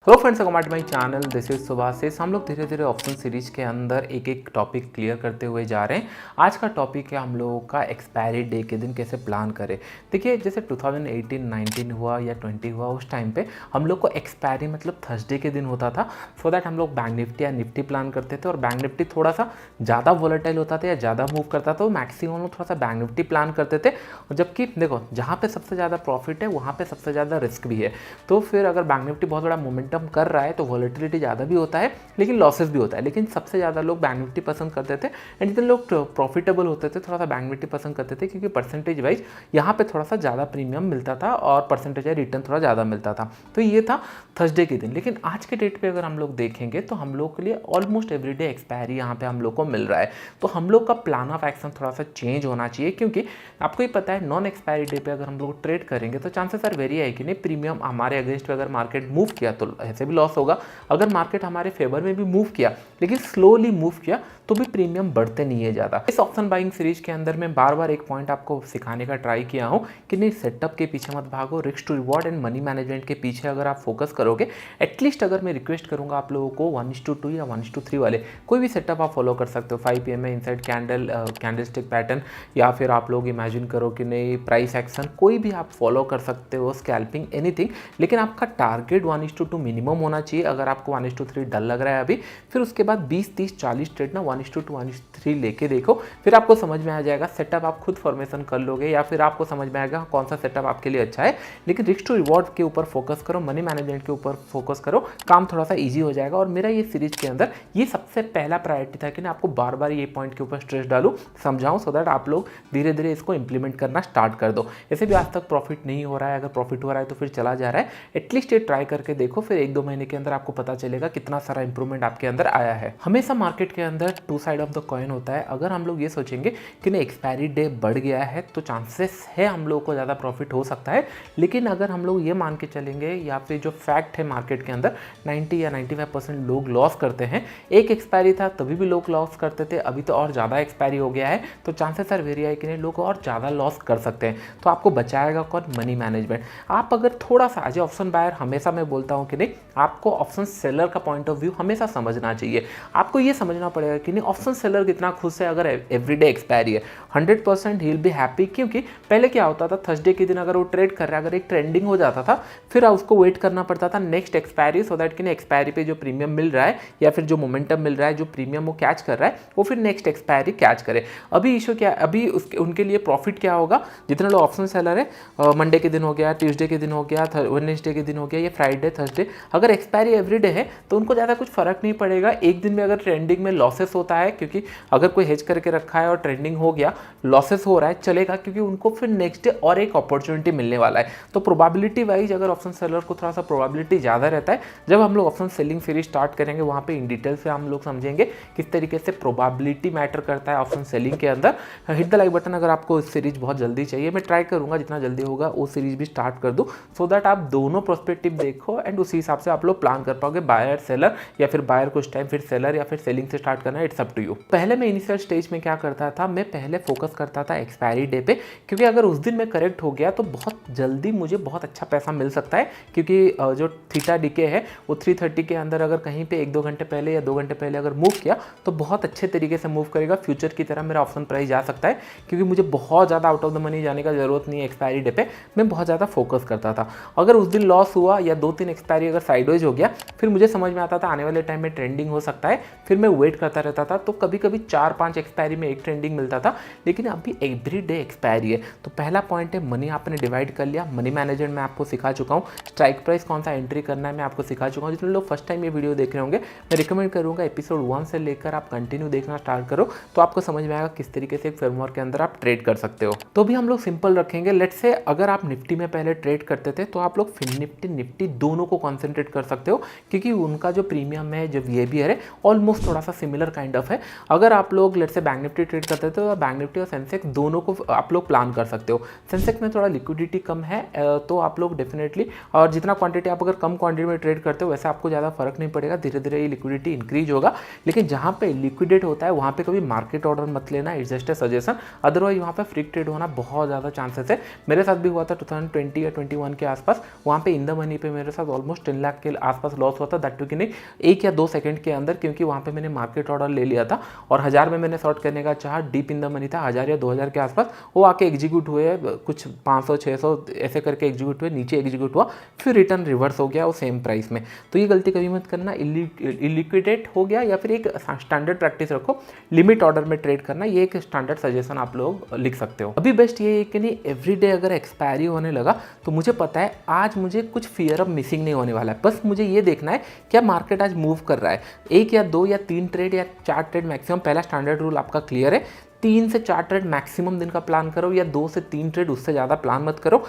Hello friends, welcome to my channel. This is Subhashis. हम लोग धीरे धीरे ऑप्शन सीरीज के अंदर एक एक टॉपिक क्लियर करते हुए जा रहे हैं। आज का टॉपिक है हम लोगों का एक्सपायरी डे के दिन कैसे प्लान करें। देखिए, जैसे 2018, 19 हुआ या 20 हुआ, उस टाइम पे हम लोग को एक्सपायरी मतलब थर्सडे के दिन होता था। सो दैट हम लोग बैंक निफ्टी या निफ्टी प्लान करते थे, और बैंक निफ्टी थोड़ा सा ज़्यादा वॉलेटाइल होता था या ज़्यादा मूव करता था, तो मैक्सिमम लोग थोड़ा सा बैंक निफ्टी प्लान करते थे। जबकि देखो, जहाँ पे सबसे ज़्यादा प्रॉफिट है वहाँ पे सबसे ज़्यादा रिस्क भी है। तो फिर अगर बैंक निफ्टी बहुत बड़ा मोमेंटम कर रहा है तो वॉलेटिलिटी ज़्यादा भी होता है, लेकिन लॉसेस भी होता है। लेकिन सबसे ज़्यादा लोग बैंक निफ्टी पसंद करते थे, एंड जितने लोग प्रॉफिटेबल होते थे थोड़ा सा बैंक निफ्टी पसंद करते थे, क्योंकि परसेंटेज वाइज यहाँ पे थोड़ा सा ज़्यादा प्रीमियम मिलता था और परसेंटेज रिटर्न थोड़ा ज़्यादा मिलता था। तो ये था थर्सडे के दिन। लेकिन आज के डेट पे अगर हम लोग देखेंगे तो हम लोग के लिए ऑलमोस्ट एवरीडे एक्सपायरी यहाँ पे हम लोग को मिल रहा है। तो हम लोग का प्लान ऑफ एक्शन थोड़ा सा चेंज होना चाहिए, क्योंकि आपको ही पता है नॉन एक्सपायरी डे पे अगर हम लोग ट्रेड करेंगे तो चांसेस आर वेरी है कि नहीं, प्रीमियम हमारे अगेंस्ट पे अगर मार्केट मूव किया तो ऐसे भी लॉस होगा। अगर मार्केट हमारे फेवर में भी मूव किया लेकिन स्लोली मूव किया तो भी प्रीमियम बढ़ते नहीं है ज़्यादा। इस ऑप्शन बाइंग सीरीज के अंदर मैं बार बार एक पॉइंट आपको सिखाने का ट्राई किया हूँ कि नहीं, सेटअप के पीछे मत भागो, risk to reward and money management के पीछे अगर आप फोकस करोगे, एटलीस्ट अगर मैं रिक्वेस्ट करूँगा आप लोगों को 1:2 या 1:3 वाले कोई भी सेटअप आप फॉलो कर सकते हो। 5 PM में इनसाइड कैंडल स्टिक पैटर्न, या फिर आप लोग इमेजिन करो कि नहीं प्राइस एक्शन, कोई भी आप फॉलो कर सकते हो, स्कैल्पिंग एनीथिंग। लेकिन आपका टारगेट 1:2 मिनिमम होना चाहिए। अगर आपको 1:3 डल लग रहा है अभी, फिर उसके बाद 20, 30, 40 ट्रेड ना 1:2, 1:3 लेके देखो, फिर आपको समझ में आ जाएगा। सेटअप आप खुद फॉर्मेशन कर लोगे, या फिर आपको समझ में आएगा कौन सा सेटअप आपके लिए अच्छा है। लेकिन रिस्क टू रिवॉर्ड के ऊपर फोकस करो, मनी मैनेजमेंट के ऊपर फोकस करो, काम थोड़ा सा ईजी हो जाएगा। और मेरा ये सीरीज के अंदर ये सबसे पहला प्रायोरिटी था कि मैं आपको बार बार ये पॉइंट के ऊपर स्ट्रेस डालूं, समझाऊं, सो दैट आप लोग धीरे धीरे इसको इंप्लीमेंट करना स्टार्ट कर दो। ऐसे भी आज तक प्रॉफिट नहीं हो रहा है, अगर प्रॉफिट हो रहा है तो फिर चला जा रहा है। एटलीस्ट ये ट्राई करके देखो, फिर 1-2 महीने के अंदर आपको पता चलेगा कितना सारा इंप्रूवमेंट आपके अंदर आया है। हमेशा मार्केट के अंदर two side of the coin होता है। अगर हम लोग ये सोचेंगे कि नहीं एक्सपायरी डे बढ़ गया है तो चांसेस है हम लोगों को ज़्यादा प्रॉफिट हो सकता है। लेकिन अगर हम लोग ये मान के चलेंगे, या फिर जो फैक्ट है मार्केट के अंदर 90 या 95% लोग लॉस करते हैं। एक एक्सपायरी था तभी भी लोग लॉस करते थे, अभी तो और ज़्यादा एक्सपायरी हो गया है, तो चांसेस आर वेरी है कि नहीं लोग और ज़्यादा लॉस कर सकते हैं। तो आपको बचाएगा कौन? Money management. आप अगर थोड़ा सा एज ए ऑप्शन बायर, हमेशा मैं बोलता हूँ कि नहीं, आपको ऑप्शन सेलर का पॉइंट ऑफ व्यू हमेशा समझना चाहिए। आपको ये समझना पड़ेगा कि नहीं ऑप्शन सेलर कितना खुश है अगर एवरीडे एक्सपायरी है। 100% ही विल बी हैप्पी, क्योंकि पहले क्या होता था, थर्सडे के दिन अगर वो ट्रेड कर रहा है, अगर एक ट्रेंडिंग हो जाता था, फिर उसको वेट करना पड़ता था नेक्स्ट एक्सपायरी, सो दैट कि नहीं एक्सपायरी पे जो प्रीमियम मिल रहा है या फिर जो मोमेंटम मिल रहा है, जो प्रीमियम वो कैच कर रहा है, वो फिर नेक्स्ट एक्सपायरी कैच करे। अभी इशू क्या है, अभी उनके लिए प्रॉफिट क्या होगा, जितने लोग ऑप्शन सेलर है, मंडे के दिन हो गया, ट्यूसडे के दिन हो गया, वेडनेसडे के दिन हो गया, ये फ्राइडे, थर्सडे, अगर एक्सपायरी एवरीडे है तो उनको ज़्यादा कुछ फर्क नहीं पड़ेगा। एक दिन में अगर ट्रेंडिंग में लॉसेस होता है, क्योंकि अगर कोई हेज करके रखा है और ट्रेंडिंग हो गया, लॉसेस हो रहा है, चलेगा, क्योंकि उनको फिर नेक्स्ट डे और एक अपॉर्चुनिटी मिलने वाला है। तो प्रोबेबिलिटी वाइज अगर ऑप्शन सेलर को थोड़ा सा प्रोबेबिलिटी ज़्यादा रहता है। जब हम लोग ऑप्शन सेलिंग सीरीज स्टार्ट करेंगे, वहाँ पे इन डिटेल से हम लोग समझेंगे किस तरीके से प्रोबेबिलिटी मैटर करता है ऑप्शन सेलिंग के अंदर। हिट द लाइक बटन अगर आपको इस सीरीज बहुत जल्दी चाहिए। मैं ट्राई करूँगा जितना जल्दी होगा वो सीरीज भी स्टार्ट कर दूँ, सो दैट आप दोनों पर्सपेक्टिव देखो एंड उसी हिसाब से आप लोग प्लान कर पाओगे, बायर सेलर, या फिर बायर कुछ टाइम फिर सेलर, या फिर सेलिंग से स्टार्ट करना, इट्स अप टू यू। पहले मैं इनिशियल स्टेज में क्या करता था, मैं पहले फोकस करता था एक्सपायरी डे पे, क्योंकि अगर उस दिन मैं करेक्ट हो गया तो बहुत जल्दी मुझे बहुत अच्छा पैसा मिल सकता है। क्योंकि जो थीटा डीके है वो 330 के अंदर अगर कहीं पे 1-2 घंटे पहले या 2 घंटे पहले अगर मूव किया तो बहुत अच्छे तरीके से मूव करेगा। फ्यूचर की तरह मेरा ऑप्शन प्राइस जा सकता है, क्योंकि मुझे बहुत ज़्यादा आउट ऑफ द मनी जाने का जरूरत नहीं है। एक्सपायरी डे पे मैं बहुत ज़्यादा फोकस करता था। अगर उस दिन लॉस हुआ या 2-3 एक्सपायरी अगर साइडवेज हो गया, फिर मुझे समझ में आता था आने वाले टाइम में ट्रेंडिंग हो सकता है, फिर मैं वेट करता रहता था। तो कभी कभी 4-5 एक्सपायरी में एक ट्रेंडिंग मिलता था, लेकिन अभी एवरी डे एक्सपायरी है। तो पहला पॉइंट है मनी आपने डिवाइड कर लिया। मनी मैनेजमेंट मैं आपको सिखा चुका हूँ, स्ट्राइक प्राइस कौन सा एंट्री करना है मैं आपको सिखा चुका हूँ। जितने लोग फर्स्ट टाइम ये वीडियो देख रहे होंगे, मैं रिकमेंड करूँगा एपिसोड 1 से लेकर आप कंटिन्यू देखना स्टार्ट करो, तो आपको समझ में आएगा किस तरीके से एक फ्रेमवर्क के अंदर आप ट्रेड कर सकते हो। तो भी हम लोग सिंपल रखेंगे। लेट्स से अगर आप निफ्टी में पहले ट्रेड करते थे, तो आप लोग फिन निफ्टी दोनों को कॉन्सेंट्रेट कर सकते हो, क्योंकि उनका जो प्रीमियम है, जो VABR है, ऑलमोस्ट थोड़ा सा सिमिलर काइंड ऑफ है। अगर आप लोग let's say bank Nifty trade करते थे, तो बैंक निफ्टी और सेंसेक्स दोनों को आप लोग प्लान कर सकते हो। सेंसेक्स में थोड़ा लिक्विडिटी कम है, तो आप लोग डेफिनेटली, और जितना क्वांटिटी आप अगर कम क्वांटिटी में ट्रेड करते हो वैसे आपको ज़्यादा फर्क नहीं पड़ेगा, धीरे धीरे ये लिक्विडिटी इंक्रीज होगा। लेकिन जहाँ पे लिक्विडेट होता है वहाँ पे कभी मार्केट ऑर्डर मत लेना, it's just a suggestion. Otherwise वहाँ पे फ्री ट्रेड होना बहुत ज़्यादा चांसेस है। मेरे साथ भी हुआ था 2020 या 21 के आसपास, वहाँ पे इन द मनी पे मेरे साथ ऑलमोस्ट 10 3 लाख के आसपास लॉस हुआ था, दैट टू कि नहीं 1 या 2 सेकंड के अंदर, क्योंकि वहाँ पे मैंने मार्केट ऑर्डर ले लिया था और 1000 में मैंने शॉर्ट करने का चाहा, डीप इन द मनी था, 1000 या 2000 के आसपास वो आके एग्जीक्यूट हुए, कुछ 500 600 ऐसे करके एग्जीक्यूट हुए, नीचे एग्जीक्यूट हुआ, फिर रिटर्न रिवर्स हो गया वो सेम प्राइस में। तो ये गलती कभी मत करना, इलिक्विडेट हो गया या फिर एक स्टैंडर्ड प्रैक्टिस रखो, लिमिट ऑर्डर में ट्रेड करना, ये एक स्टैंडर्ड सजेशन आप लोग लिख सकते हो। अभी बेस्ट ये है कि नहीं एवरीडे अगर एक्सपायरी होने लगा तो मुझे पता है आज मुझे कुछ फियर ऑफ मिसिंग नहीं होने वाला है, बस मुझे ये देखना है क्या मार्केट आज मूव कर रहा है। 1 या 2 या 3 ट्रेड या 4 ट्रेड मैक्सिमम, पहला स्टैंडर्ड रूल आपका क्लियर है, 3 से 4 ट्रेड मैक्सिमम दिन का प्लान करो या 2 से 3 ट्रेड, उससे ज़्यादा प्लान मत करो।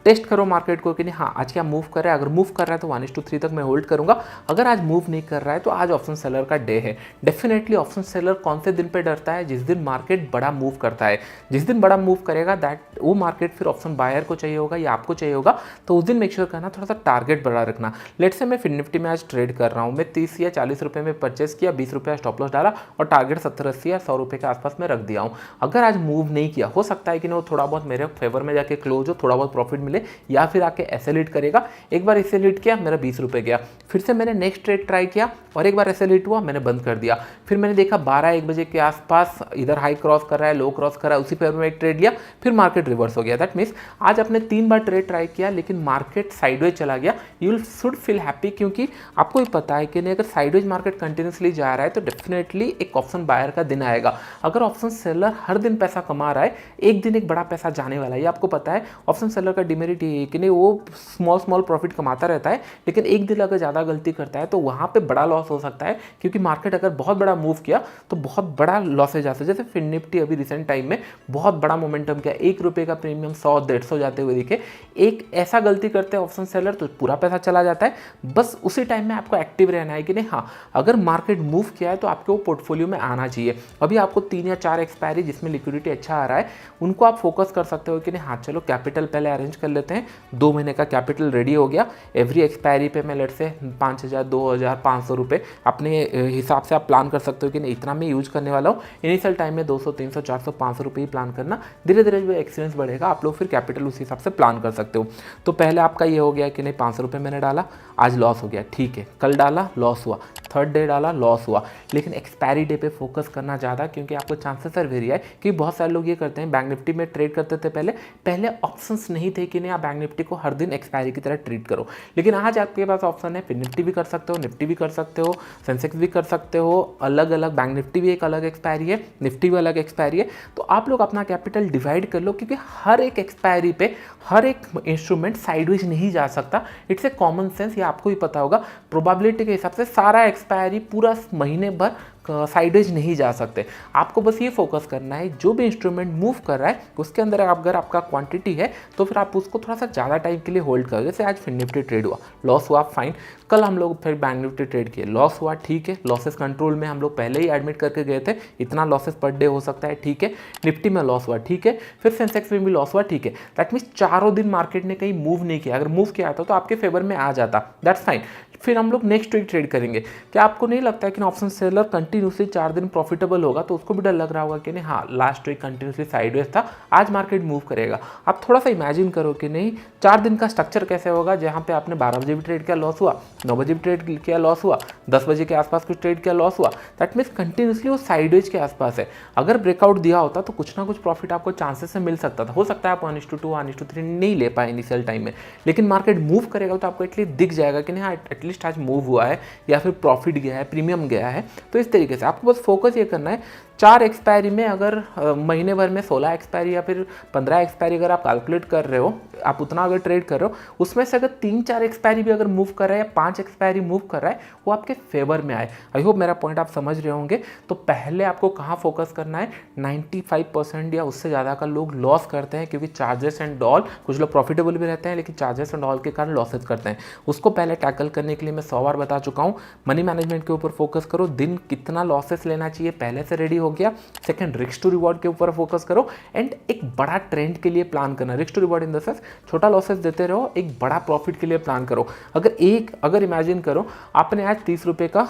टेस्ट करो मार्केट को कि नहीं हाँ आज क्या मूव कर रहा है, अगर मूव कर रहा है तो 1:3 तक मैं होल्ड करूंगा, अगर आज मूव नहीं कर रहा है तो आज ऑप्शन सेलर का डे है। डेफिनेटली ऑप्शन सेलर कौन से दिन पे डरता है, जिस दिन मार्केट बड़ा मूव करता है, जिस दिन बड़ा मूव करेगा दैट वो मार्केट फिर ऑप्शन बायर को चाहिए होगा या आपको चाहिए होगा, तो उस दिन मेक श्योर करना थोड़ा सा टारगेट बड़ा रखना। लेट से मैं फिर निफ्टी में आज ट्रेड कर रहा हूँ, मैं 30 या 40 रुपये में परचेस किया, 20 रुपये स्टॉप लॉस डाला और टारगेट 70-80 या 100 रुपये के आसपास में रख दिया हूँ। अगर आज मूव नहीं किया, हो सकता है कि वो थोड़ा बहुत मेरे फेवर में जाके क्लोज हो, थोड़ा बहुत प्रॉफिट मिले, या फिर आके ऐसे लीड करेगा। एक बार ऐसे लीड किया मेरा 20 रुपये गया, फिर से मैंने नेक्स्ट ट्रेड ट्राई किया और एक बार ऐसे लीड हुआ मैंने बंद कर दिया। फिर मैंने देखा 12-1 बजे के आसपास इधर हाई क्रॉस कर रहा है, लो क्रॉस कर रहा है, उसी फेवर में एक ट्रेड लिया, फिर मार्केट रिवर्स हो गया। दैट मीन्स आज आपने 3 बार ट्रेड ट्राई किया लेकिन मार्केट साइडवेज चला गया, यू शुड फील हैप्पी, क्योंकि आपको भी पता है कि नहीं अगर साइडवेज मार्केट कंटिन्यूसली जा रहा है तो डेफिनेटली एक ऑप्शन बायर का दिन आएगा। अगर ऑप्शन सेलर हर दिन पैसा कमा रहा है, एक दिन एक बड़ा पैसा जाने वाला है, ये आपको पता है। ऑप्शन सेलर का डिमेरिट ये है कि नहीं वो स्मॉल प्रॉफिट कमाता रहता है, लेकिन एक दिन अगर ज़्यादा गलती करता है तो वहाँ पे बड़ा लॉस हो सकता है, क्योंकि मार्केट अगर बहुत बड़ा मूव किया तो बहुत बड़ा लॉसेज आ सकता है। जैसे फिर निफ्टी अभी रिसेंट टाइम में बहुत बड़ा मोमेंटम किया, 1 रुपये का प्रीमियम 100-150 जाते हुए दिखे। एक ऐसा गलती करते हैं ऑप्शन सेलर तो पूरा पैसा चला जाता है। बस उसी टाइम में आपको एक्टिव रहना है कि नहीं हाँ अगर मार्केट मूव किया है तो आपके वो पोर्टफोलियो में आना चाहिए। अभी आपको 3 या 4 एक्सपायरी जिसमें लिक्विडिटी अच्छा आ रहा है उनको आप फोकस कर सकते हो कि नहीं हाँ चलो कैपिटल पहले अरेंज कर लेते हैं, 2 महीने का कैपिटल रेडी हो गया, एवरी एक्सपायरी पे मैं लेट से 5000 2000 500 रुपये अपने हिसाब से आप प्लान कर सकते हो कि नहीं इतना मैं यूज करने वाला हूँ। इनिशियल टाइम में 200 300 400 500 रुपये ही प्लान करना, धीरे धीरे जो एक्सपीरियंस बढ़ेगा आप लोग फिर कैपिटल उस हिसाब से प्लान कर सकते हो। तो पहले आपका ये हो गया कि नहीं 500 रुपये मैंने डाला, आज लॉस हो गया, ठीक है, कल डाला लॉस हुआ, थर्ड डे डाला लॉस हुआ, लेकिन एक्सपायरी डे पे फोकस करना ज़्यादा, क्योंकि आपको चांसेस है वेरी है कि बहुत सारे लोग ये करते हैं, बैंक निफ्टी में ट्रेड करते थे पहले ऑप्शंस नहीं थे कि नहीं आप बैंक निफ्टी को हर दिन एक्सपायरी की तरह ट्रीट करो, लेकिन आज आपके पास ऑप्शन है, फिर निफ्टी भी कर सकते हो, निफ्टी भी कर सकते हो, सेंसेक्स भी कर सकते हो, अलग अलग बैंक निफ्टी भी एक अलग एक्सपायरी है, निफ्टी भी अलग एक्सपायरी है। तो आप लोग अपना कैपिटल डिवाइड कर लो, क्योंकि हर एक एक्सपायरी पे हर एक इंस्ट्रूमेंट साइडवेज नहीं जा सकता, इट्स ए कॉमन सेंस, ये आपको भी पता होगा। प्रोबेबिलिटी के हिसाब से सारा एक्सपायरी पूरा महीने भर साइडेज नहीं जा सकते। आपको बस ये फोकस करना है जो भी इंस्ट्रूमेंट मूव कर रहा है उसके अंदर अगर आपका क्वांटिटी है तो फिर आप उसको थोड़ा सा ज़्यादा टाइम के लिए होल्ड करो। जैसे आज फिर निफ्टी ट्रेड हुआ, लॉस हुआ, फाइन, कल हम लोग फिर बैंक निफ्टी ट्रेड किए, लॉस हुआ, ठीक है, लॉसेस कंट्रोल में हम लोग पहले ही एडमिट करके गए थे, इतना लॉसेस पर डे हो सकता है, ठीक है, निफ्टी में लॉस हुआ, ठीक है, फिर सेंसेक्स में भी लॉस हुआ, ठीक है। दैट मीन्स चारों दिन मार्केट ने कहीं मूव नहीं किया, अगर मूव किया था तो आपके फेवर में आ जाता, दैट्स फाइन। फिर हम लोग नेक्स्ट वीक ट्रेड करेंगे। क्या आपको नहीं लगता है कि ऑप्शन सेलर कंटिन्यूसली 4 दिन प्रॉफिटेबल होगा तो उसको भी डर लग रहा होगा कि नहीं हाँ लास्ट वीक कंटिन्यूसली साइडवेज था, आज मार्केट मूव करेगा। आप थोड़ा सा इमेजिन करो कि नहीं 4 दिन का स्ट्रक्चर कैसे होगा, जहाँ पे आपने 12 बजे भी ट्रेड किया लॉस हुआ, 9 बजे भी ट्रेड किया लॉस हुआ, 10 बजे के आसपास कुछ ट्रेड किया लॉस हुआ, दैट मीन्स कंटिन्यूसली वो साइडवेज के आसपास है। अगर ब्रेकआउट दिया होता तो कुछ ना कुछ प्रॉफिट आपको चांसेस से मिल सकता था। हो सकता है आप 1:2 1:3 नहीं ले पाए इनिशियल टाइम में, लेकिन मार्केट मूव करेगा तो आपको एटलीस्ट दिख जाएगा कि नहीं हाँ एटलीस्ट आज मूव हुआ है या फिर प्रॉफिट गया है, प्रीमियम गया है। तो इस तरीके से आपको बस फोकस ये करना है, 4 एक्सपायरी में अगर महीने भर में 16 एक्सपायरी या फिर 15 एक्सपायरी अगर आप कैलकुलेट कर रहे हो, आप उतना अगर ट्रेड कर रहे हो, उसमें से अगर 3-4 एक्सपायरी भी अगर मूव कर रहा है या 5 एक्सपायरी मूव कर रहा है, वो आपके फेवर में आए। आई होप मेरा पॉइंट आप समझ रहे होंगे। तो पहले आपको कहाँ फोकस करना है, 95% या उससे ज़्यादा का लोग लॉस करते हैं, क्योंकि चार्जेस एंड ऑल, कुछ लोग प्रॉफिटेबल भी रहते हैं लेकिन चार्जेस एंड ऑल के कारण लॉसेस करते हैं। उसको पहले टैकल करने के लिए मैं 100 बार बता चुका हूँ। मनी मैनेजमेंट के ऊपर फोकस करो, दिन कितना लॉसेस लेना चाहिए पहले से रेडी हो गया। सेकंड, रिस्क टू रिवॉर्ड के ऊपर फोकस करो एंड एक बड़ा ट्रेंड के लिए प्लान करना। Risk to reward in the sense छोटा लॉसेस देते रहो, एक बड़ा प्रॉफिट के लिए प्लान करो। अगर इमेजिन करो आपने आज 30 रुपये का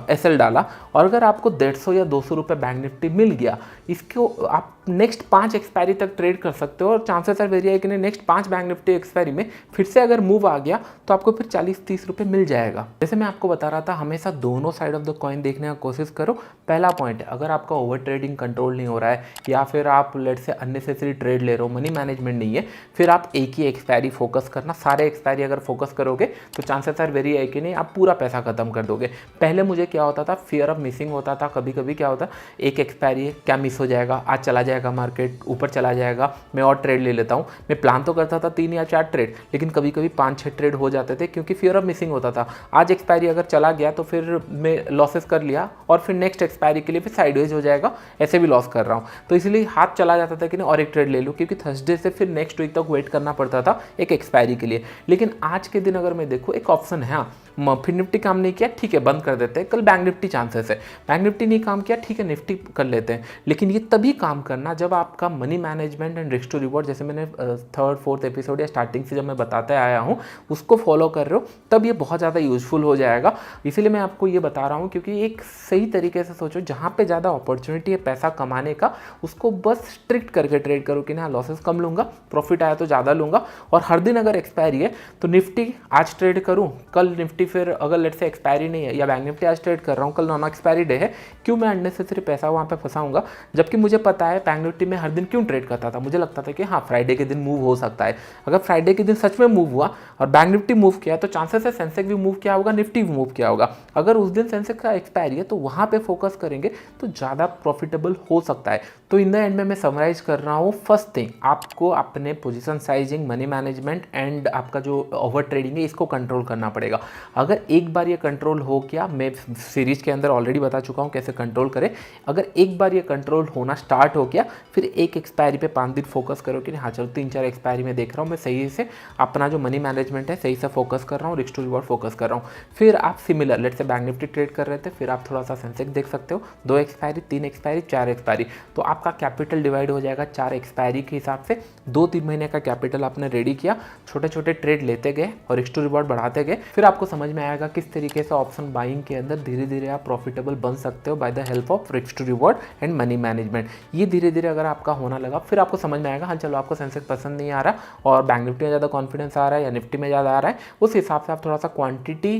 एसएल डाला और अगर आपको 150 या 200 रुपये बैंक निफ्टी मिल गया, इसको आप नेक्स्ट 5 एक्सपायरी तक ट्रेड कर सकते हो और चांसेस आर वेरी है कि नेक्स्ट 5 बैंक निफ्टी एक्सपायरी में फिर से अगर मूव आ गया तो आपको फिर 40-30 रुपये मिल जाएगा। जैसे मैं आपको बता रहा था, हमेशा दोनों साइड ऑफ द कॉइन देखने का कोशिश करो। पहला पॉइंट है, अगर आपका ओवर ट्रेडिंग कंट्रोल नहीं हो रहा है या फिर आप लेट से अननेसेसरी ट्रेड ले रहे हो, मनी मैनेजमेंट नहीं है, फिर आप एक ही एक्सपायरी फोकस करना। सारे एक्सपायरी अगर फोकस करोगे तो चांसेस आर वेरी है कि नहीं आप पूरा पैसा खत्म कर दोगे। पहले मुझे क्या होता था, फियर ऑफ मिसिंग होता था। कभी कभी क्या होता, एक एक्सपायरी है, क्या मिस हो जाएगा, आज चला जाएगा मार्केट, ऊपर चला जाएगा, मैं और ट्रेड ले लेता हूँ। मैं प्लान तो करता था 3 या 4 ट्रेड, लेकिन कभी कभी 5-6 ट्रेड हो जाते थे क्योंकि फियर ऑफ मिसिंग होता था। आज एक्सपायरी अगर चला गया तो फिर मैं लॉसेस कर लिया और फिर नेक्स्ट एक्सपायरी के लिए फिर साइडवेज हो जाएगा, ऐसे भी लॉस कर रहा हूँ। तो इसलिए हाथ चला जाता था कि नहीं और एक ट्रेड ले लूँ, क्योंकि थर्सडे से फिर नेक्स्ट वीक तक वेट करना पड़ता था एक एक्सपायरी के लिए। लेकिन आज के दिन अगर मैं देखूँ, एक ऑप्शन है, हाँ फिर निफ्टी काम नहीं किया, ठीक है बंद कर देते हैं। कल बैंक निफ्टी चांसेस है, बैंक निफ्टी नहीं काम किया, ठीक है निफ्टी कर लेते हैं। लेकिन ये तभी काम करना जब आपका money management and risk to reward, जैसे मैंने 3rd-4th एपिसोड या स्टार्टिंग से जब मैं बताते आया हूँ, उसको फॉलो कर रहे हो, तब ये बहुत ज़्यादा यूजफुल हो जाएगा। इसीलिए मैं आपको ये बता रहा हूँ, क्योंकि एक सही तरीके से सोचो, जहाँ पे ज़्यादा अपॉर्चुनिटी है पैसा कमाने का, उसको बस स्ट्रिक्ट करके ट्रेड करो कि ना लॉसेस कम लूँगा, प्रॉफिट आया तो ज़्यादा लूँगा। और हर दिन अगर एक्सपायरी है तो निफ्टी आज ट्रेड करूँ, कल निफ्टी फिर अगर लेट से एक्सपायरी नहीं है, या बैंक निफ्टी आज ट्रेड कर रहा हूँ, कल नॉन एक्सपायरी डे है, क्यों मैं अननेसेसरी पैसा वहाँ पे फंसाऊंगा। जबकि मुझे पता है बैंक निफ्टी में हर दिन क्यों ट्रेड करता था, मुझे लगता था कि हाँ फ्राइडे के दिन मूव हो सकता है। अगर फ्राइडे के दिन सच में मूव हुआ और बैंक निफ्टी मूव किया तो चांसेस है सेंसेक्स भी मूव किया होगा, निफ्टी भी मूव किया होगा। अगर उस दिन सेंसेक्स का एक्सपायरी है तो वहाँ पे फोकस करेंगे तो ज़्यादा प्रॉफिटेबल हो सकता है। तो इन द एंड में मैं समराइज कर रहा हूँ, फर्स्ट थिंग आपको अपने position sizing, money management and आपका जो ओवर ट्रेडिंग है, इसको कंट्रोल करना पड़ेगा। अगर एक बार ये कंट्रोल हो गया, मैं सीरीज के अंदर ऑलरेडी बता चुका हूँ कैसे कंट्रोल करें। अगर एक बार ये कंट्रोल होना स्टार्ट हो गया, फिर एक एक्सपायरी पे 5 दिन फोकस करो कि हाँ चलो 3-4 एक्सपायरी में देख रहा हूँ, मैं सही से अपना जो मनी मैनेजमेंट है सही से फोकस कर रहा हूँ, रिस्क टू रिवॉर्ड फोकस कर रहा हूँ। फिर आप सिमिलर लेट से बैंक निफ्टी ट्रेड कर रहे थे, फिर आप थोड़ा सा सेंसेक्स देख सकते हो, 2 एक्सपायरी, 3 एक्सपायरी, 4 एक्सपायरी, तो आपका कैपिटल डिवाइड हो जाएगा 4 एक्सपायरी के हिसाब से। 2-3 महीने का कैपिटल आपने रेडी किया, छोटे छोटे ट्रेड लेते गए और रिस्क टू रिवॉर्ड बढ़ाते गए। फिर आपको समझ में आएगा किस तरीके से ऑप्शन बाइंग के अंदर धीरे धीरे आप प्रॉफिटेबल बन सकते हो by the help of risk to reward and money management. ये धीरे धीरे अगर आपका होना लगा, फिर आपको समझ में आएगा हाँ चलो आपको सेंसेक्स पसंद नहीं आ रहा और बैंक निफ्टी में ज़्यादा कॉन्फिडेंस आ रहा है या निफ्टी में ज़्यादा आ रहा है, उस हिसाब से आप थोड़ा सा क्वांटिटी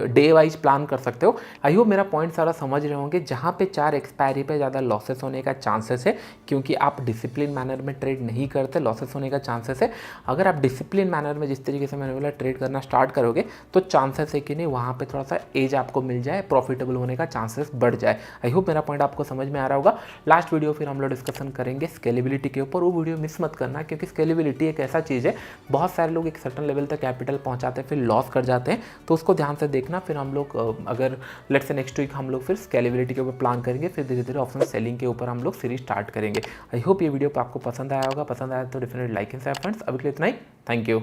डे वाइज प्लान कर सकते हो। आई होप मेरा पॉइंट सारा समझ रहे होंगे। जहाँ पे 4 एक्सपायरी पे ज़्यादा लॉसेस होने का चांसेस है, क्योंकि आप डिसिप्लिन मैनर में ट्रेड नहीं करते, लॉसेस होने का चांसेस है। अगर आप डिसिप्लिन मैनर में जिस तरीके से मैंने बोला ट्रेड करना स्टार्ट करोगे तो चांसेस है कि नहीं वहाँ पे थोड़ा सा एज आपको मिल जाए, प्रॉफिटेबल होने का चांसेस बढ़ जाए। आई होप मेरा पॉइंट आपको समझ में आ रहा होगा। लास्ट वीडियो फिर हम लोग डिस्कशन करेंगे स्केलेबिलिटी के ऊपर, वो वीडियो मिस मत करना, क्योंकि स्केलेबिलिटी एक ऐसा चीज़ है, बहुत सारे लोग एक सर्टन लेवल तक कैपिटल पहुँचाते हैं फिर लॉस कर जाते हैं, तो उसको ध्यान से देखना। फिर हम लोग अगर लेट्स से नेक्स्ट वीक हम लोग फिर स्केलेबिलिटी के ऊपर प्लान करेंगे, फिर धीरे धीरे ऑप्शन सेलिंग के ऊपर हम लोग सीरीज स्टार्ट करेंगे। आई होप ये वीडियो आपको पसंद आया होगा, पसंद आया तो definitely like and share friends. अभी के लिए इतना ही, थैंक यू।